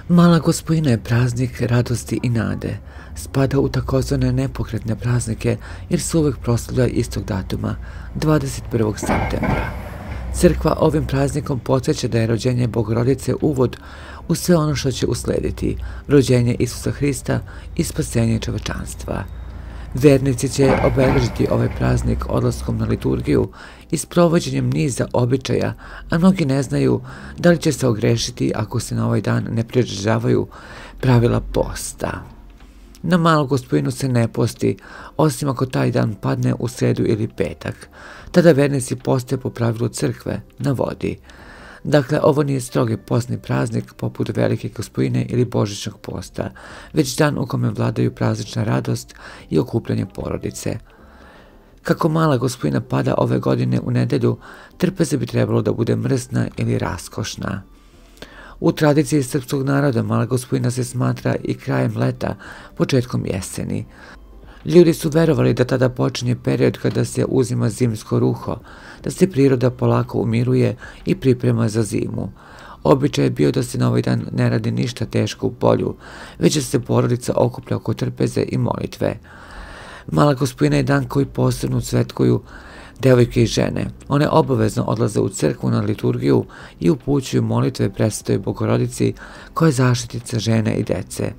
Mala Gospojina je praznik radosti i nade. Spada u takozvane nepokretne praznike jer se uvek proslavlja istog datuma, 21. septembra. Crkva ovim praznikom podsjeća da je rođenje Bogorodice uvod u sve ono što će uslediti, rođenje Isusa Hrista i spasenje čovečanstva. Vernici će obeležiti ovaj praznik odlaskom na liturgiju i sprovođenjem niza običaja, a mnogi ne znaju da li će se ogrešiti ako se na ovaj dan ne pridržavaju pravila posta. Na Malu Gospojinu se ne posti, osim ako taj dan padne u sredu ili petak. Tada vernici poste po pravilu crkve, na vodi. Dakle, ovo nije strogi postni praznik poput Velike Gospojine ili Božićnog posta, već dan u kome vladaju praznična radost i okupljanje porodice. Kako Mala Gospojina pada ove godine u nedelju, trpeza bi trebalo da bude mrsna ili raskošna. U tradiciji srpskog naroda Mala Gospojina se smatra i krajem leta, početkom jeseni. Ljudi su verovali da tada počinje period kada se uzima zimsko ruho, da se priroda polako umiruje i priprema za zimu. Običaj je bio da se na ovaj dan ne radi ništa teško u polju, već da se porodica okuplja oko trpeze i molitve. Mala Gospojina je dan koji posebno cvetkuju devojke i žene. One obavezno odlaze u crkvu na liturgiju i upućuju molitve Presvetoj Bogorodici koja je zaštitica žene i dece.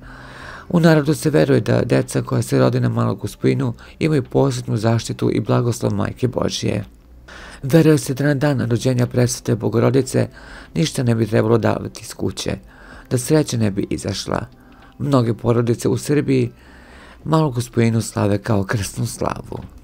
U narodu se veruje da deca koja se rode na Malu Gospojinu imaju posebnu zaštitu i blagoslov Majke Božije. Veruje se da na dan rođenja Presvete Bogorodice ništa ne bi trebalo davati iz kuće, da sreća ne bi izašla. Mnoge porodice u Srbiji Malu Gospojinu slave kao krsnu slavu.